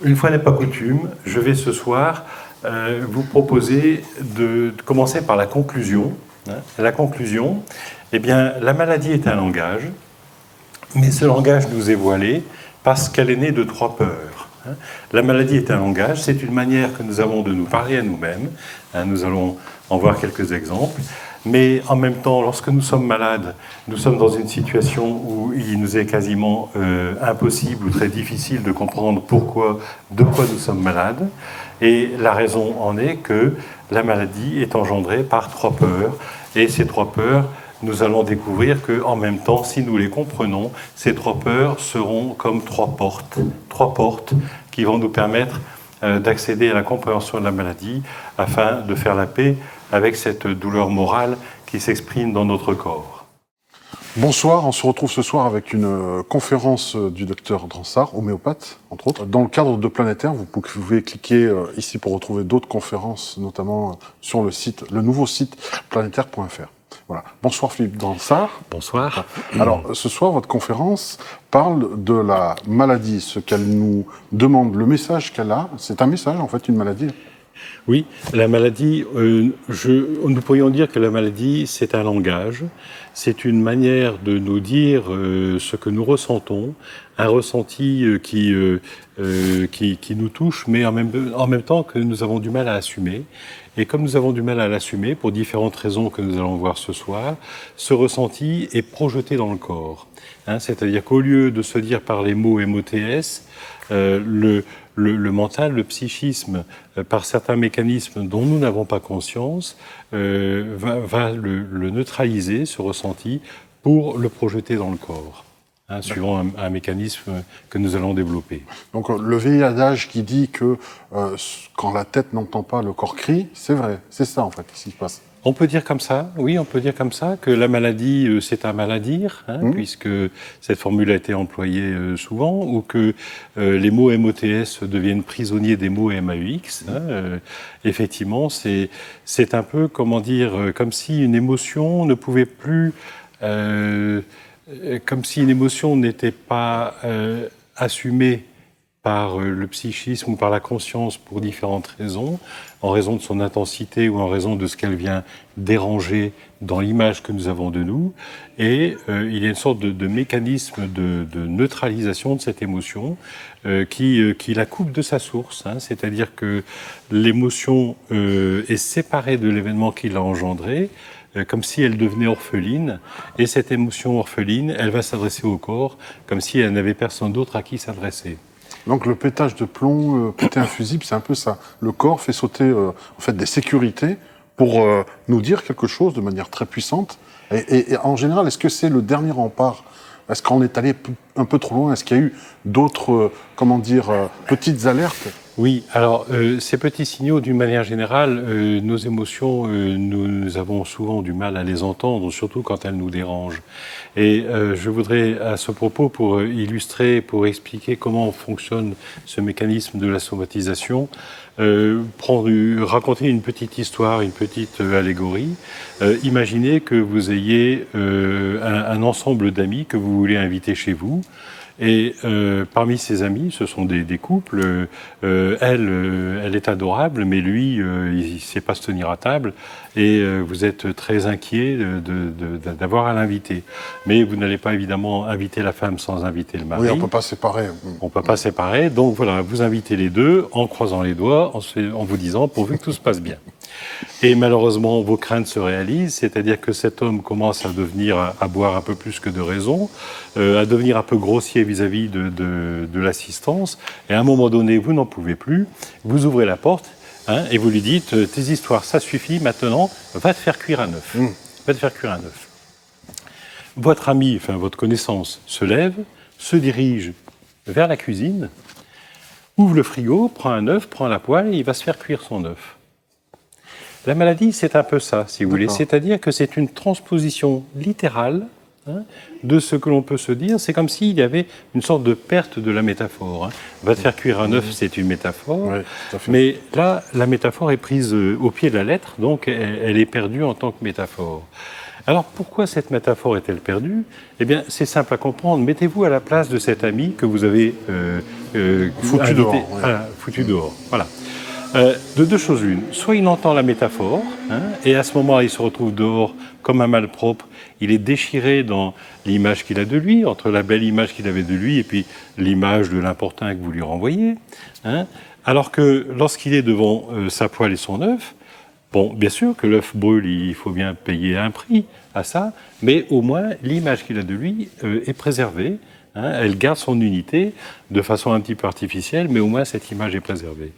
Une fois n'est pas coutume, je vais ce soir vous proposer de commencer par la conclusion. La conclusion, eh bien, la maladie est un langage, mais ce langage nous est voilé parce qu'elle est née de trois peurs. La maladie est un langage, c'est une manière que nous avons de nous parler à nous-mêmes. Nous allons en voir quelques exemples. Mais en même temps, lorsque nous sommes malades, nous sommes dans une situation où il nous est quasiment impossible ou très difficile de comprendre de quoi nous sommes malades. Et la raison en est que la maladie est engendrée par trois peurs. Et ces trois peurs, nous allons découvrir qu'en même temps, si nous les comprenons, ces trois peurs seront comme trois portes qui vont nous permettre d'accéder à la compréhension de la maladie afin de faire la paix avec cette douleur morale qui s'exprime dans notre corps. Bonsoir, on se retrouve ce soir avec une conférence du docteur Dransart, homéopathe, entre autres. Dans le cadre de Planétaire, vous pouvez cliquer ici pour retrouver d'autres conférences, notamment sur le nouveau site planétaire.fr. Voilà. Bonsoir Philippe Dransart. Bonsoir. Alors, ce soir, votre conférence parle de la maladie, ce qu'elle nous demande, le message qu'elle a. C'est un message, en fait, une maladie. Oui, la maladie, nous pourrions dire que la maladie, c'est un langage, c'est une manière de nous dire ce que nous ressentons, un ressenti qui nous touche, mais en même temps que nous avons du mal à assumer. Et comme nous avons du mal à l'assumer, pour différentes raisons que nous allons voir ce soir, ce ressenti est projeté dans le corps. C'est-à-dire qu'au lieu de se dire par les mots MOTS, le mental, le psychisme, par certains mécanismes dont nous n'avons pas conscience, va le neutraliser, ce ressenti, pour le projeter dans le corps, suivant un mécanisme que nous allons développer. Donc le vieil adage qui dit que quand la tête n'entend pas, le corps crie, c'est vrai, c'est ça en fait ce qui se passe. On peut dire comme ça, oui, on peut dire comme ça, que la maladie, c'est un maladire, puisque cette formule a été employée souvent, ou que les mots MOTS deviennent prisonniers des mots MAUX. Effectivement, c'est un peu, comment dire, comme si une émotion ne pouvait plus, comme si une émotion n'était pas assumée par le psychisme ou par la conscience pour différentes raisons, en raison de son intensité ou en raison de ce qu'elle vient déranger dans l'image que nous avons de nous. Et il y a une sorte de mécanisme de neutralisation de cette émotion qui la coupe de sa source. C'est-à-dire que l'émotion est séparée de l'événement qui l'a engendré, comme si elle devenait orpheline. Et cette émotion orpheline, elle va s'adresser au corps, comme si elle n'avait personne d'autre à qui s'adresser. Donc le pétage de plomb, péter un fusible, c'est un peu ça. Le corps fait sauter en fait des sécurités pour nous dire quelque chose de manière très puissante. Et en général, est-ce que c'est le dernier rempart ? Est-ce qu'on est allé un peu trop loin ? Est-ce qu'il y a eu d'autres, petites alertes ? Oui, alors ces petits signaux, d'une manière générale, nos émotions, nous avons souvent du mal à les entendre, surtout quand elles nous dérangent. Et je voudrais, à ce propos, pour illustrer, pour expliquer comment fonctionne ce mécanisme de la somatisation, raconter une petite histoire, une petite allégorie. Imaginez que vous ayez un ensemble d'amis que vous voulez inviter chez vous. Et parmi ses amis, ce sont des couples. Elle est adorable, mais lui, il ne sait pas se tenir à table. Et vous êtes très inquiet d'avoir à l'inviter. Mais vous n'allez pas évidemment inviter la femme sans inviter le mari. Oui, on ne peut pas séparer. On ne peut pas séparer. Donc voilà, vous invitez les deux en croisant les doigts, en vous disant pourvu que tout se passe bien. Et malheureusement, vos craintes se réalisent, c'est-à-dire que cet homme commence à boire un peu plus que de raison, à devenir un peu grossier vis-à-vis de l'assistance, et à un moment donné, vous n'en pouvez plus, vous ouvrez la porte, et vous lui dites « tes histoires, ça suffit, maintenant, va te faire cuire un œuf. Va te faire cuire un œuf. » Votre ami, enfin votre connaissance, se lève, se dirige vers la cuisine, ouvre le frigo, prend un œuf, prend la poêle, et il va se faire cuire son œuf. La maladie, c'est un peu ça, si vous voulez. C'est-à-dire que c'est une transposition littérale de ce que l'on peut se dire. C'est comme s'il y avait une sorte de perte de la métaphore. Va te faire cuire un œuf, c'est une métaphore. Oui, tout à fait. Mais là, la métaphore est prise au pied de la lettre, donc elle est perdue en tant que métaphore. Alors pourquoi cette métaphore est-elle perdue? Eh bien, c'est simple à comprendre. Mettez-vous à la place de cet ami que vous avez Foutu dehors, ouais. foutu dehors. Voilà. De deux choses l'une. Soit il entend la métaphore, et à ce moment-là, il se retrouve dehors comme un malpropre. Il est déchiré dans l'image qu'il a de lui, entre la belle image qu'il avait de lui et puis l'image de l'importun que vous lui renvoyez. Alors que lorsqu'il est devant sa poêle et son œuf, bon, bien sûr que l'œuf brûle, il faut bien payer un prix à ça, mais au moins l'image qu'il a de lui est préservée. Elle garde son unité de façon un petit peu artificielle, mais au moins cette image est préservée.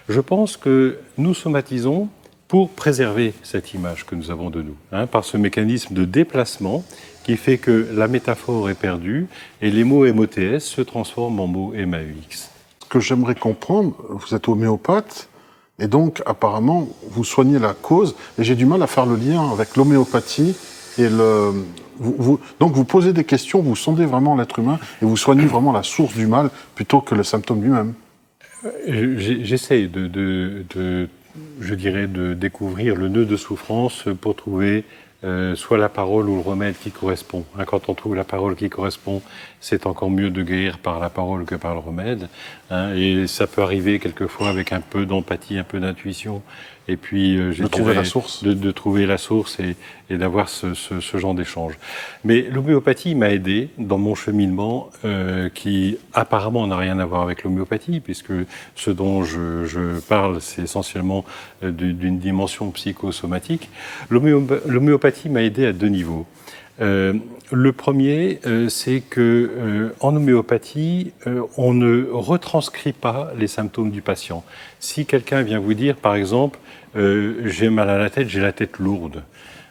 Je pense que nous somatisons pour préserver cette image que nous avons de nous, par ce mécanisme de déplacement qui fait que la métaphore est perdue et les mots MOTS se transforment en mots MAEX. Ce que j'aimerais comprendre, vous êtes homéopathe, et donc apparemment vous soignez la cause, et j'ai du mal à faire le lien avec l'homéopathie et le... Donc vous posez des questions, vous sondez vraiment l'être humain, et vous soignez vraiment la source du mal plutôt que le symptôme lui-même. J'essaie je dirais, de découvrir le nœud de souffrance pour trouver soit la parole ou le remède qui correspond. Quand on trouve la parole qui correspond, c'est encore mieux de guérir par la parole que par le remède. Et ça peut arriver quelquefois avec un peu d'empathie, un peu d'intuition, et puis de trouver la source. De trouver la source et d'avoir ce genre d'échange. Mais l'homéopathie m'a aidé dans mon cheminement qui apparemment n'a rien à voir avec l'homéopathie, puisque ce dont je parle, c'est essentiellement d'une dimension psychosomatique. L'homéopathie m'a aidé à deux niveaux. Le premier, c'est que en homéopathie, on ne retranscrit pas les symptômes du patient. Si quelqu'un vient vous dire, par exemple, j'ai mal à la tête, j'ai la tête lourde,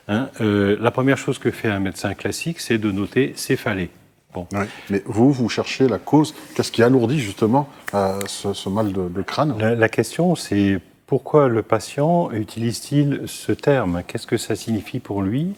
la première chose que fait un médecin classique, c'est de noter céphalée. Bon. Oui, mais vous cherchez la cause. Qu'est-ce qui alourdit justement ce mal de crâne? La question, c'est pourquoi le patient utilise-t-il ce terme? Qu'est-ce que ça signifie pour lui?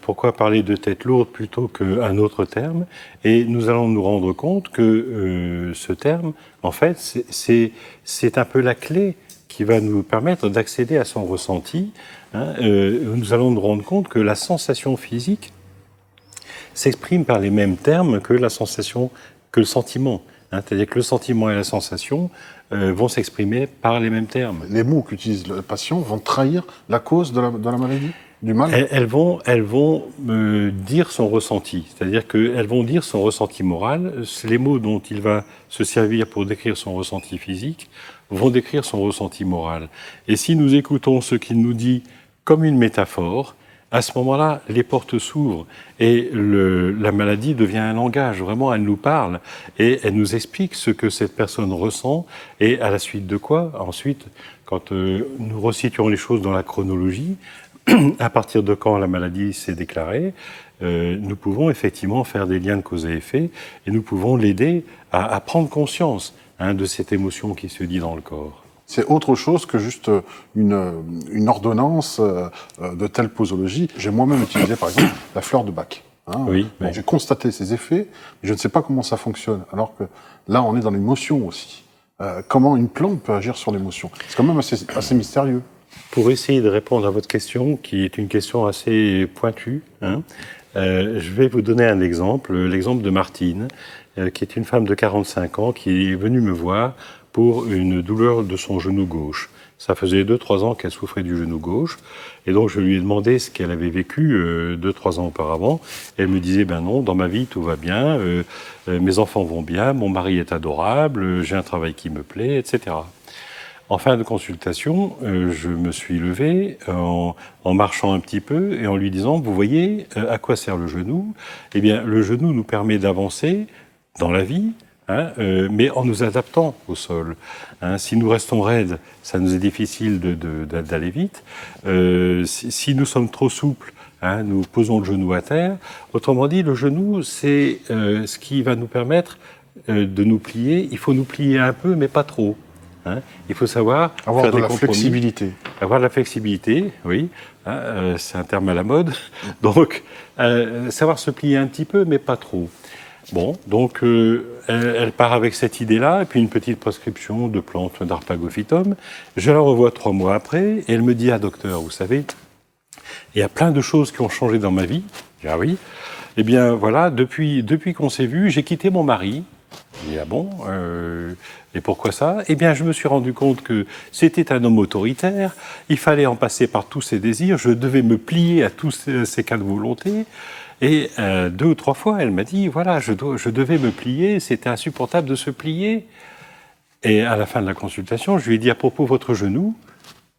Pourquoi parler de tête lourde plutôt qu'un autre terme? Et nous allons nous rendre compte que ce terme, en fait, c'est un peu la clé qui va nous permettre d'accéder à son ressenti. Nous allons nous rendre compte que la sensation physique s'exprime par les mêmes termes que la sensation, que le sentiment. C'est-à-dire que le sentiment et la sensation vont s'exprimer par les mêmes termes. Les mots qu'utilise le patient vont trahir la cause de la maladie, du mal? Elles vont dire son ressenti, c'est-à-dire qu'elles vont dire son ressenti moral. Les mots dont il va se servir pour décrire son ressenti physique vont décrire son ressenti moral. Et si nous écoutons ce qu'il nous dit comme une métaphore, à ce moment-là, les portes s'ouvrent et la maladie devient un langage. Vraiment, elle nous parle et elle nous explique ce que cette personne ressent et à la suite de quoi, ensuite, quand nous resituons les choses dans la chronologie, à partir de quand la maladie s'est déclarée, nous pouvons effectivement faire des liens de cause à effet et nous pouvons l'aider à prendre conscience de cette émotion qui se dit dans le corps. C'est autre chose que juste une ordonnance de telle posologie. J'ai moi-même utilisé, par exemple, la fleur de Bach. Oui, bon, j'ai constaté ses effets, mais je ne sais pas comment ça fonctionne. Alors que là, on est dans l'émotion aussi. Comment une plante peut agir sur l'émotion? C'est quand même assez mystérieux. Pour essayer de répondre à votre question, qui est une question assez pointue, je vais vous donner un exemple, l'exemple de Martine, qui est une femme de 45 ans, qui est venue me voir pour une douleur de son genou gauche. Ça faisait 2-3 ans qu'elle souffrait du genou gauche, et donc je lui ai demandé ce qu'elle avait vécu 2-3 ans auparavant. Et elle me disait, ben non, dans ma vie tout va bien, mes enfants vont bien, mon mari est adorable, j'ai un travail qui me plaît, etc. En fin de consultation, je me suis levé en marchant un petit peu et en lui disant, vous voyez, à quoi sert le genou? Eh bien, le genou nous permet d'avancer dans la vie, mais en nous adaptant au sol. Si nous restons raides, ça nous est difficile d'aller vite. Si nous sommes trop souples, nous posons le genou à terre. Autrement dit, le genou, c'est ce qui va nous permettre de nous plier. Il faut nous plier un peu, mais pas trop. Il faut savoir avoir faire de des la compromis. flexibilité. Avoir de la flexibilité, oui. C'est un terme à la mode. Donc, savoir se plier un petit peu, mais pas trop. Bon, donc elle part avec cette idée-là, et puis une petite prescription de plantes d'Arpagophytum. Je la revois 3 mois après, et elle me dit, docteur, vous savez, il y a plein de choses qui ont changé dans ma vie. Je dis, ah oui. Eh bien, voilà, depuis qu'on s'est vu, j'ai quitté mon mari. Je dis, ah bon, et pourquoi ça? Eh bien, je me suis rendu compte que c'était un homme autoritaire, il fallait en passer par tous ses désirs, je devais me plier à tous ses cas de volonté. Et 2 ou 3 fois, elle m'a dit, voilà, je devais me plier, c'était insupportable de se plier. Et à la fin de la consultation, je lui ai dit, à propos de votre genou,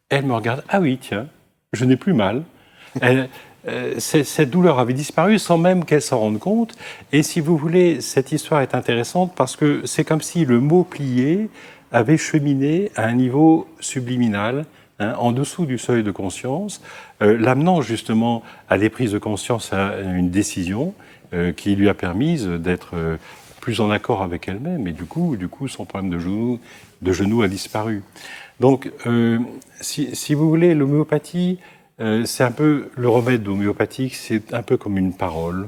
elle me regarde, ah oui, tiens, je n'ai plus mal. Cette douleur avait disparu sans même qu'elle s'en rende compte. Et si vous voulez, cette histoire est intéressante parce que c'est comme si le mot plier avait cheminé à un niveau subliminal, en dessous du seuil de conscience, l'amenant justement à des prises de conscience, à une décision qui lui a permis d'être plus en accord avec elle-même. Et du coup, son problème de genou a disparu. Donc, si vous voulez, l'homéopathie, c'est un peu le remède homéopathique, c'est un peu comme une parole.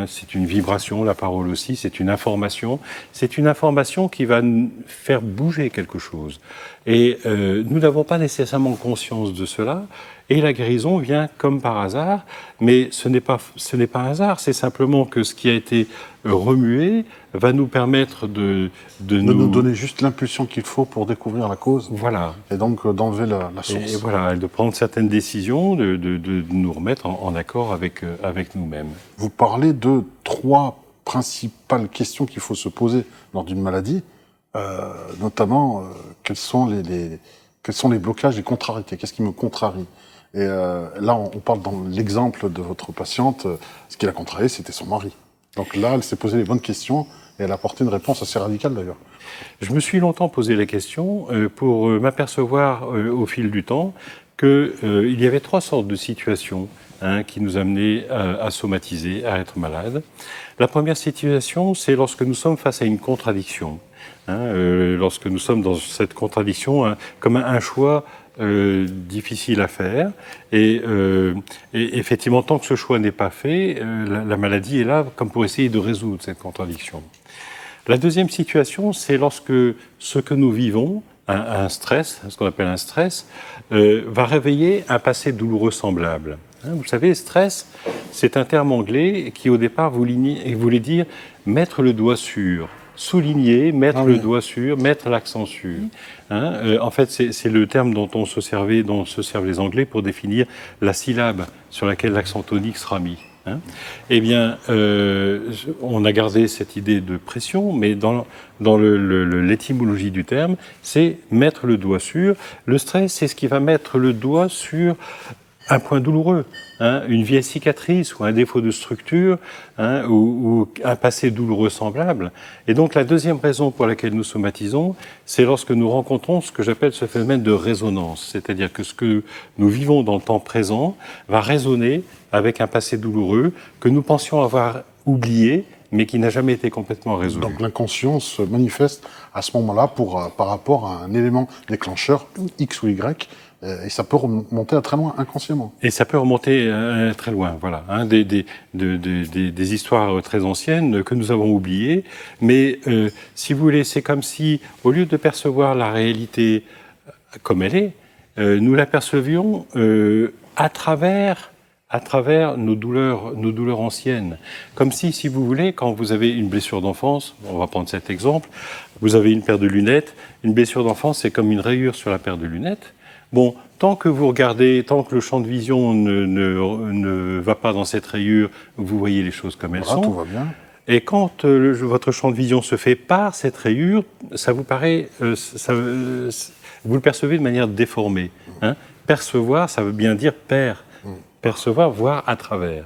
C'est une vibration, la parole aussi, c'est une information. C'est une information qui va faire bouger quelque chose. Et nous n'avons pas nécessairement conscience de cela. Et la guérison vient comme par hasard, mais ce n'est pas un hasard, c'est simplement que ce qui a été remué va nous permettre de nous donner juste l'impulsion qu'il faut pour découvrir la cause. Voilà. Et donc d'enlever la source. Et voilà, de prendre certaines décisions, de nous remettre en accord avec nous-mêmes. Vous parlez de 3 principales questions qu'il faut se poser lors d'une maladie, notamment quels sont les blocages et contrariétés, qu'est-ce qui me contrarie. Et là, on parle dans l'exemple de votre patiente, ce qui l'a contrarié, c'était son mari. Donc là, elle s'est posé les bonnes questions et elle a apporté une réponse assez radicale d'ailleurs. Je me suis longtemps posé la question pour m'apercevoir au fil du temps qu'il y avait 3 sortes de situations qui nous amenaient à somatiser, à être malade. La première situation, c'est lorsque nous sommes face à une contradiction. Lorsque nous sommes dans cette contradiction, comme un choix difficile à faire. Et effectivement, tant que ce choix n'est pas fait, la maladie est là comme pour essayer de résoudre cette contradiction. La deuxième situation, c'est lorsque ce que nous vivons, un stress, ce qu'on appelle un stress, va réveiller un passé douloureux semblable. Vous savez, stress, c'est un terme anglais qui au départ voulait dire mettre le doigt sur. Souligner, mettre le doigt sur, mettre l'accent sur. En fait, c'est le terme dont se servent les Anglais pour définir la syllabe sur laquelle l'accent tonique sera mis. Eh bien, on a gardé cette idée de pression, mais dans l'étymologie du terme, c'est mettre le doigt sur. Le stress, c'est ce qui va mettre le doigt sur un point douloureux, une vieille cicatrice ou un défaut de structure, ou un passé douloureux semblable. Et donc la deuxième raison pour laquelle nous somatisons, c'est lorsque nous rencontrons ce que j'appelle ce phénomène de résonance, c'est-à-dire que ce que nous vivons dans le temps présent va résonner avec un passé douloureux que nous pensions avoir oublié, mais qui n'a jamais été complètement résolu. Donc l'inconscient se manifeste à ce moment-là par rapport à un élément déclencheur, X ou Y, et ça peut remonter à très loin inconsciemment. Et ça peut remonter très loin, voilà. Des histoires très anciennes que nous avons oubliées. Mais si vous voulez, c'est comme si, au lieu de percevoir la réalité comme elle est, nous l'apercevions à travers nos douleurs anciennes. Comme si vous voulez, quand vous avez une blessure d'enfance, on va prendre cet exemple, vous avez une paire de lunettes, une blessure d'enfance, c'est comme une rayure sur la paire de lunettes. Bon, tant que vous regardez, tant que le champ de vision ne va pas dans cette rayure, vous voyez les choses comme elles sont. Tout va bien. Et quand votre champ de vision se fait par cette rayure, ça vous paraît, vous le percevez de manière déformée. Percevoir, ça veut bien dire percevoir, voir à travers.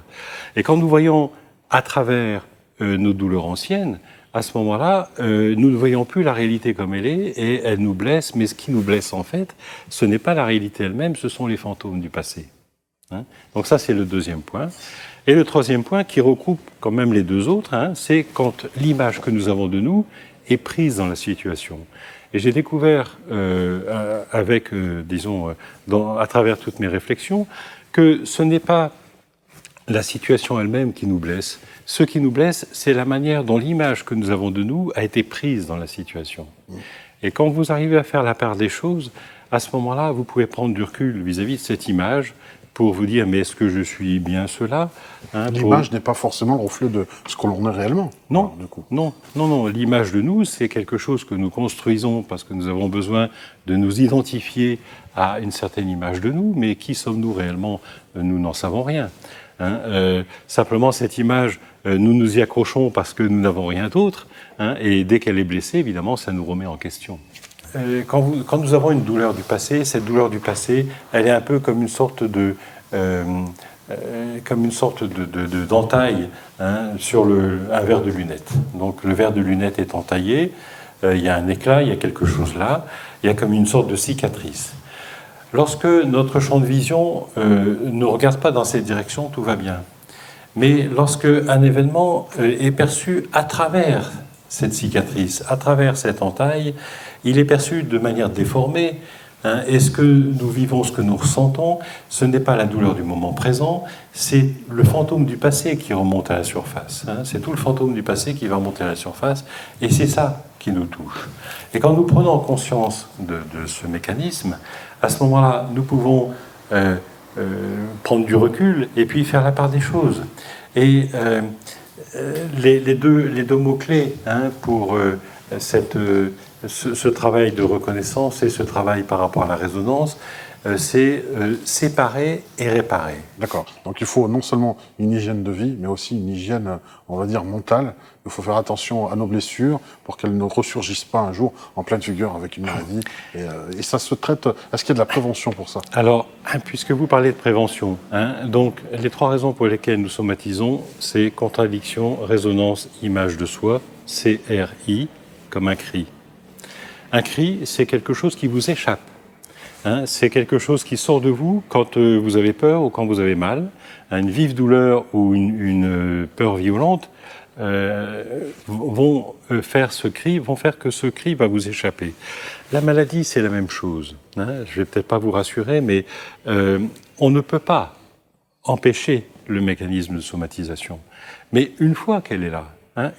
Et quand nous voyons à travers nos douleurs anciennes, à ce moment-là, nous ne voyons plus la réalité comme elle est et elle nous blesse, mais ce qui nous blesse en fait, ce n'est pas la réalité elle-même, ce sont les fantômes du passé. Donc ça, c'est le deuxième point. Et le troisième point, qui regroupe quand même les 2 autres, c'est quand l'image que nous avons de nous est prise dans la situation. Et j'ai découvert, à travers toutes mes réflexions, que ce n'est pas la situation elle-même qui nous blesse. Ce qui nous blesse, c'est la manière dont l'image que nous avons de nous a été prise dans la situation. Et quand vous arrivez à faire la part des choses, à ce moment-là, vous pouvez prendre du recul vis-à-vis de cette image pour vous dire, mais est-ce que je suis bien cela, hein, L'image n'est pas forcément le reflet de ce que l'on est réellement. Non, du coup. non. L'image de nous, c'est quelque chose que nous construisons parce que nous avons besoin de nous identifier à une certaine image de nous, mais qui sommes-nous réellement? Nous n'en savons rien. Hein. Simplement, cette image, nous nous y accrochons parce que nous n'avons rien d'autre, hein, et dès qu'elle est blessée, évidemment, ça nous remet en question. Quand nous avons une douleur du passé, cette douleur du passé, elle est un peu comme une sorte d'entaille, hein, sur un verre de lunettes. Donc le verre de lunettes est entaillé, il y a un éclat, il y a quelque chose là, il y a comme une sorte de cicatrice. Lorsque notre champ de vision ne regarde pas dans cette direction, tout va bien. Mais lorsque un événement est perçu à travers cette cicatrice, à travers cette entaille, il est perçu de manière déformée. Hein, et ce que nous vivons, ce que nous ressentons, ce n'est pas la douleur du moment présent, c'est le fantôme du passé qui remonte à la surface. Hein, c'est tout le fantôme du passé qui va remonter à la surface, et c'est ça qui nous touche. Et quand nous prenons conscience de ce mécanisme, à ce moment-là, nous pouvons prendre du recul et puis faire la part des choses. Et les deux mots-clés, hein, pour ce travail de reconnaissance et ce travail par rapport à la résonance, c'est séparer et réparer. D'accord. Donc il faut non seulement une hygiène de vie, mais aussi une hygiène, on va dire, mentale. Il faut faire attention à nos blessures pour qu'elles ne ressurgissent pas un jour en pleine figure avec une maladie. Et ça se traite... Est-ce qu'il y a de la prévention pour ça? Alors, puisque vous parlez de prévention, hein, donc les 3 raisons pour lesquelles nous somatisons, c'est contradiction, résonance, image de soi, CRI, comme un cri. Un cri, c'est quelque chose qui vous échappe. Hein, c'est quelque chose qui sort de vous quand vous avez peur ou quand vous avez mal. Une vive douleur ou une peur violente vont faire que ce cri va vous échapper. La maladie, c'est la même chose. Hein, je ne vais peut-être pas vous rassurer, mais on ne peut pas empêcher le mécanisme de somatisation. Mais une fois qu'elle est là, hein,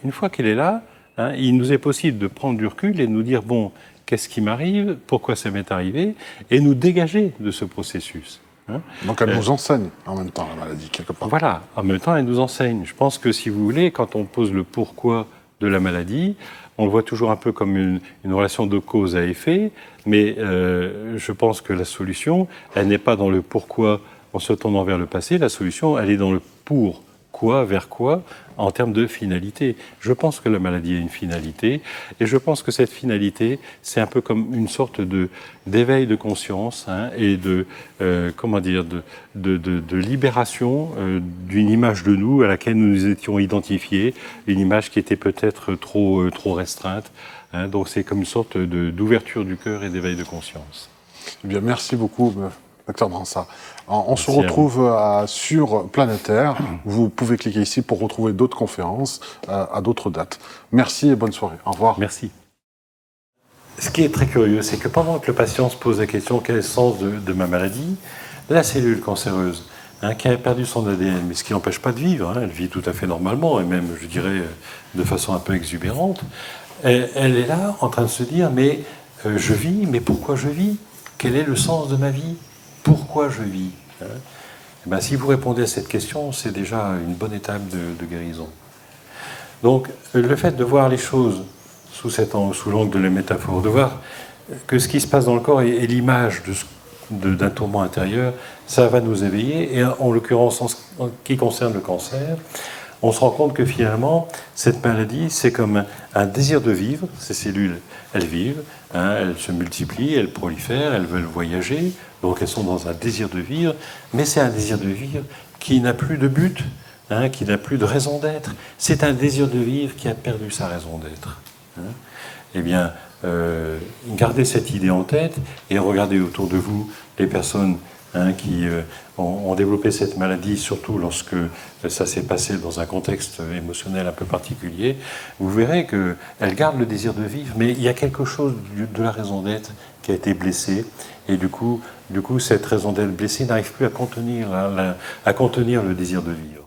il nous est possible de prendre du recul et de nous dire, bon, qu'est-ce qui m'arrive, pourquoi ça m'est arrivé, et nous dégager de ce processus. Hein. Donc elle nous enseigne en même temps, la maladie, quelque part. Voilà, en même temps, elle nous enseigne. Je pense que, si vous voulez, quand on pose le pourquoi de la maladie, on le voit toujours un peu comme une relation de cause à effet, mais je pense que la solution, elle n'est pas dans le pourquoi en se tournant vers le passé, la solution, elle est dans le pour. Quoi, vers quoi, en termes de finalité. Je pense que la maladie a une finalité, et je pense que cette finalité, c'est un peu comme une sorte d'éveil de conscience, hein, et de libération d'une image de nous à laquelle nous nous étions identifiés, une image qui était peut-être trop restreinte. Hein, donc c'est comme une sorte d'ouverture du cœur et d'éveil de conscience. Eh bien, merci beaucoup, Dr Bransat. On se retrouve sur Planétaire. Vous pouvez cliquer ici pour retrouver d'autres conférences à d'autres dates. Merci et bonne soirée. Au revoir. Merci. Ce qui est très curieux, c'est que pendant que le patient se pose la question quel est le sens de ma maladie, la cellule cancéreuse, hein, qui a perdu son ADN, mais ce qui n'empêche pas de vivre, hein, elle vit tout à fait normalement, et même, je dirais, de façon un peu exubérante, elle est là en train de se dire, mais je vis, mais pourquoi je vis? Quel est le sens de ma vie? Pourquoi je vis? Hein? Eh bien, si vous répondez à cette question, c'est déjà une bonne étape de guérison. Donc, le fait de voir les choses sous l'angle de la métaphore, de voir que ce qui se passe dans le corps est l'image d'un tourment intérieur, ça va nous éveiller. Et en l'occurrence, en ce qui concerne le cancer, on se rend compte que finalement, cette maladie, c'est comme un désir de vivre. Ces cellules, elles vivent, hein, elles se multiplient, elles prolifèrent, elles veulent voyager, donc elles sont dans un désir de vivre, mais c'est un désir de vivre qui n'a plus de but, hein, qui n'a plus de raison d'être. C'est un désir de vivre qui a perdu sa raison d'être. Hein. Eh bien, gardez cette idée en tête et regardez autour de vous les personnes, hein, qui ont développé cette maladie, surtout lorsque ça s'est passé dans un contexte émotionnel un peu particulier. Vous verrez qu'elles gardent le désir de vivre, mais il y a quelque chose de la raison d'être qui a été blessée, et du coup cette raison d'être blessée n'arrive plus à contenir le désir de vivre.